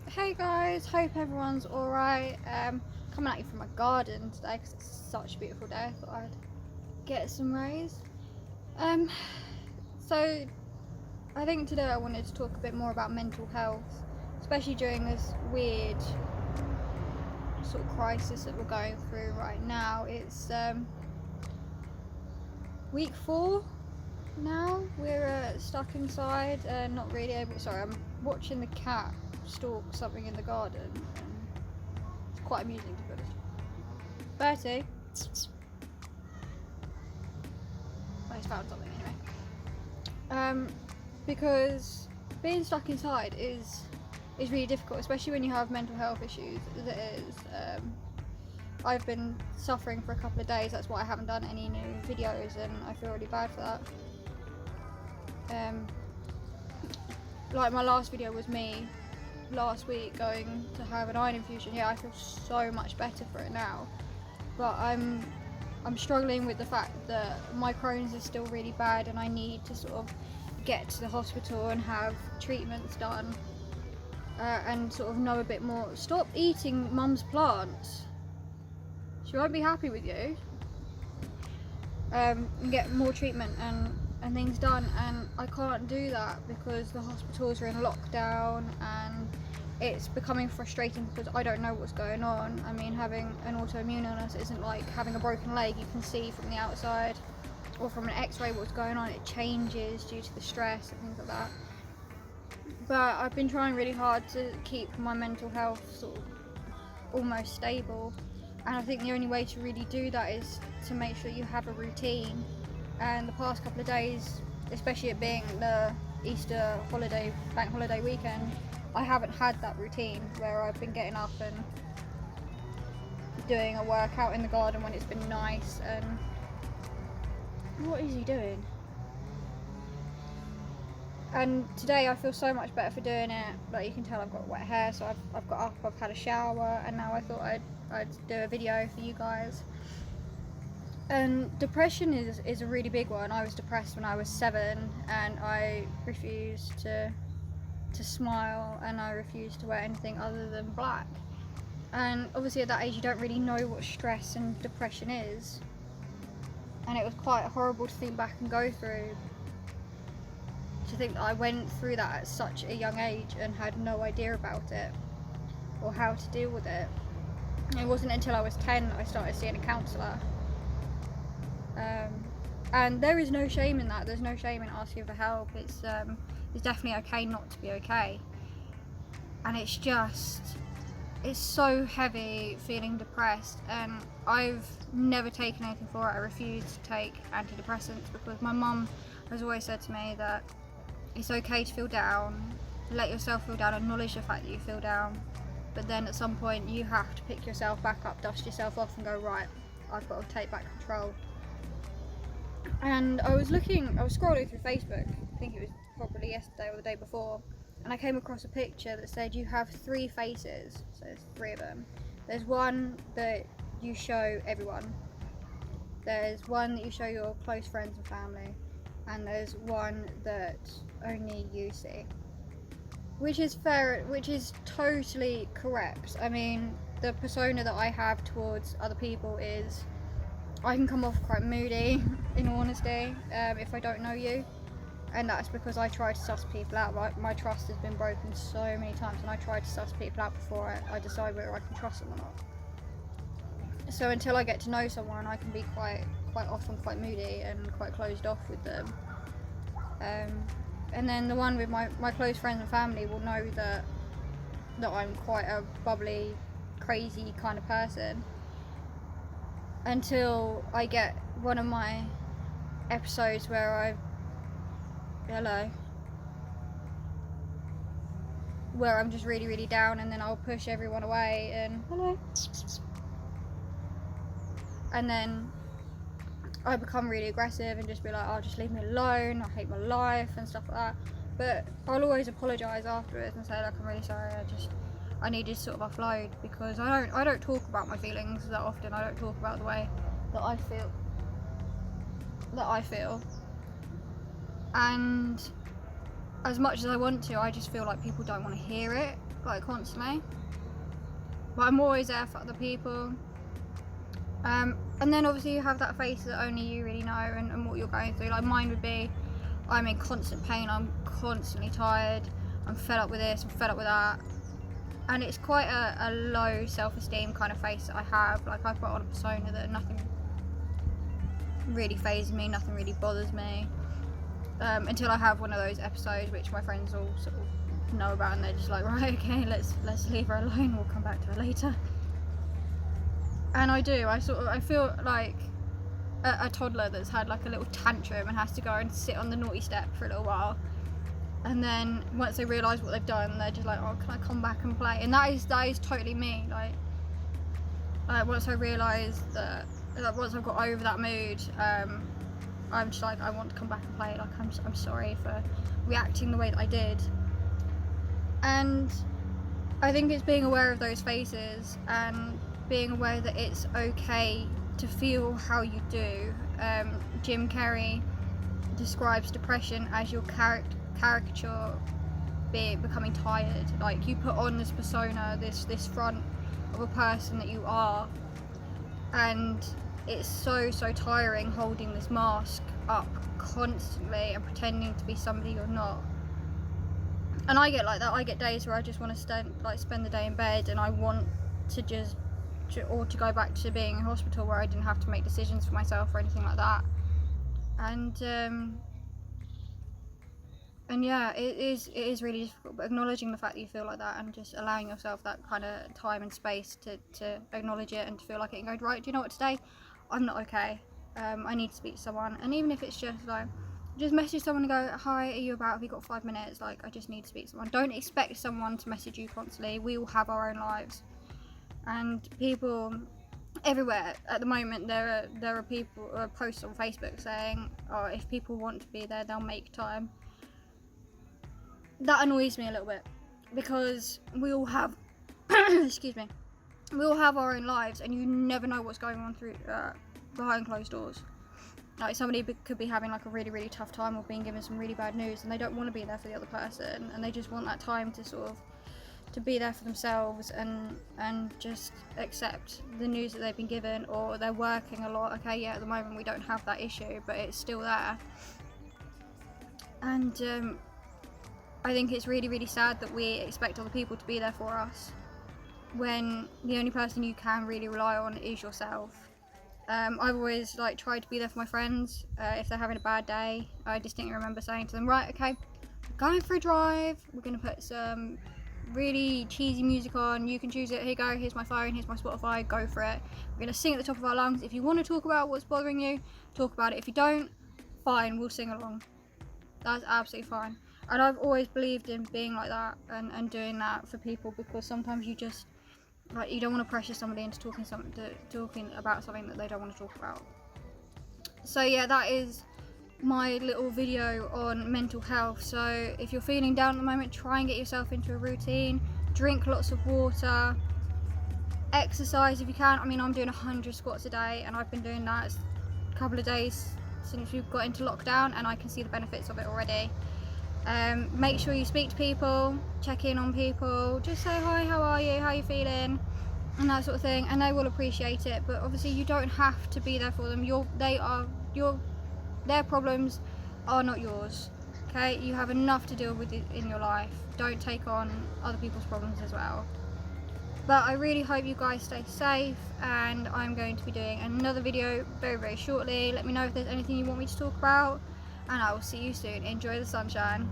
Hey guys, hope everyone's alright. Coming at you from my garden today because it's such a beautiful day. I thought I'd get some rays. Um, so I think today I wanted to talk a bit more about mental health, especially during this weird sort of crisis that we're going through right now. It's week 4 now. We're stuck inside and not really able. Sorry, I'm watching the cat stalk something in the garden. It's quite amusing to be honest. Bertie. I just found something anyway. Because being stuck inside is really difficult, especially when you have mental health issues as it is. I've been suffering for a couple of days, that's why I haven't done any new videos and I feel really bad for that. Like my last video was me last week going to have an iron infusion. Yeah, I feel so much better for it now, but I'm struggling with the fact that my Crohn's is still really bad and I need to sort of get to the hospital and have treatments done and sort of know a bit more. Stop eating mum's plants, she won't be happy with you. Get more treatment and things done, and I can't do that because the hospitals are in lockdown and it's becoming frustrating because I don't know what's going on. I mean, having an autoimmune illness isn't like having a broken leg. You can see from the outside or from an x-ray what's going on. It changes due to the stress and things like that. But I've been trying really hard to keep my mental health sort of almost stable, and I think the only way to really do that is to make sure you have a routine. And the past couple of days, especially it being the Easter holiday, bank holiday weekend, I haven't had that routine where I've been getting up and doing a workout in the garden when it's been nice. And what is he doing? And today I feel so much better for doing it. Like you can tell I've got wet hair, so I've got up, I've had a shower, and now I thought I'd do a video for you guys. And depression is a really big one. I was depressed when I was 7 and I refused to smile and I refused to wear anything other than black. And obviously at that age you don't really know what stress and depression is. And it was quite horrible to think back and go through. To think that I went through that at such a young age and had no idea about it or how to deal with it. It wasn't until I was 10 that I started seeing a counsellor. And there is no shame in that. There's no shame in asking for help. It's definitely okay not to be okay. And it's so heavy feeling depressed, and I've never taken anything for it. I refuse to take antidepressants because my mum has always said to me that it's okay to feel down, let yourself feel down, acknowledge the fact that you feel down, but then at some point you have to pick yourself back up, dust yourself off and go, right, I've got to take back control. And I was scrolling through Facebook, I think it was probably yesterday or the day before, and I came across a picture that said you have 3 faces, so there's 3 of them. There's one that you show everyone, there's one that you show your close friends and family, and there's one that only you see. Which is fair, which is totally correct. I mean, the persona that I have towards other people is I can come off quite moody, in all honesty, if I don't know you. And that's because I try to suss people out. My trust has been broken so many times, and I try to suss people out before I decide whether I can trust them or not. So until I get to know someone, I can be quite often quite moody and quite closed off with them. And then the one with my close friends and family will know that I'm quite a bubbly, crazy kind of person. Until I get one of my episodes where where I'm just really, really down, and then I'll push everyone away and and then I become really aggressive and just be like, oh, just leave me alone, I hate my life and stuff like that. But I'll always apologise afterwards and say, like, I'm really sorry, I needed to sort of offload, because I don't talk about my feelings that often. I don't talk about the way that I feel. And as much as I want to, I just feel like people don't want to hear it. like constantly, but I'm always there for other people. And then obviously you have that face that only you really know, and what you're going through. Like mine would be, I'm in constant pain, I'm constantly tired, I'm fed up with this, I'm fed up with that. And it's quite a low self-esteem kind of face that I have. Like I put on a persona that nothing really phases me, nothing really bothers me, until I have one of those episodes which my friends all sort of know about, and they're just like, right, okay, let's leave her alone, we'll come back to her later. And I do, I feel like a toddler that's had like a little tantrum and has to go and sit on the naughty step for a little while, and then once they realise what they've done, they're just like, oh, can I come back and play? And that is totally me. Like once I realise that, like once I've got over that mood, I'm just like, I want to come back and play. Like I'm sorry for reacting the way that I did. And I think it's being aware of those faces and being aware that it's okay to feel how you do. Jim Carrey describes depression as your caricature becoming tired. Like you put on this persona, this front of a person that you are, and it's so tiring holding this mask up constantly and pretending to be somebody you're not. And I get like that. I get days where I just want to spend the day in bed, and I want to to go back to being in hospital where I didn't have to make decisions for myself or anything like that. And yeah, it is really difficult, but acknowledging the fact that you feel like that and just allowing yourself that kind of time and space to acknowledge it and to feel like it and go, right, do you know what, today I'm not okay, I need to speak to someone. And even if it's just like, just message someone and go, hi, are you about, have you got 5 minutes, like I just need to speak to someone. Don't expect someone to message you constantly. We all have our own lives, and people everywhere at the moment, there are people posts on Facebook saying, oh, if people want to be there, they'll make time. That annoys me a little bit, because we all have excuse me, we all have our own lives, and you never know what's going on through behind closed doors. Like somebody could be having like a really tough time, or being given some really bad news, and they don't want to be there for the other person, and they just want that time to sort of to be there for themselves and just accept the news that they've been given. Or they're working a lot. Okay, yeah, at the moment we don't have that issue, but it's still there. And I think it's really sad that we expect other people to be there for us when the only person you can really rely on is yourself. I've always like tried to be there for my friends if they're having a bad day. I distinctly remember saying to them, right, okay, we're going for a drive, we're going to put some really cheesy music on, you can choose it, here you go, here's my phone, here's my Spotify, go for it. We're going to sing at the top of our lungs. If you want to talk about what's bothering you, talk about it. If you don't, fine, we'll sing along. That's absolutely fine. And I've always believed in being like that and doing that for people, because sometimes you just, like, you don't want to pressure somebody into talking about something that they don't want to talk about. So yeah, that is my little video on mental health. So if you're feeling down at the moment, try and get yourself into a routine. Drink lots of water. Exercise if you can. I mean, I'm doing 100 squats a day, and I've been doing that a couple of days since we've got into lockdown, and I can see the benefits of it already. Make sure you speak to people, check in on people, just say hi, how are you, how are you feeling, and that sort of thing, and they will appreciate it. But obviously you don't have to be there for them. Their problems are not yours. Okay, you have enough to deal with in your life. Don't take on other people's problems as well. But I really hope you guys stay safe, and I'm going to be doing another video very shortly. Let me know if there's anything you want me to talk about, and I will see you soon. Enjoy the sunshine.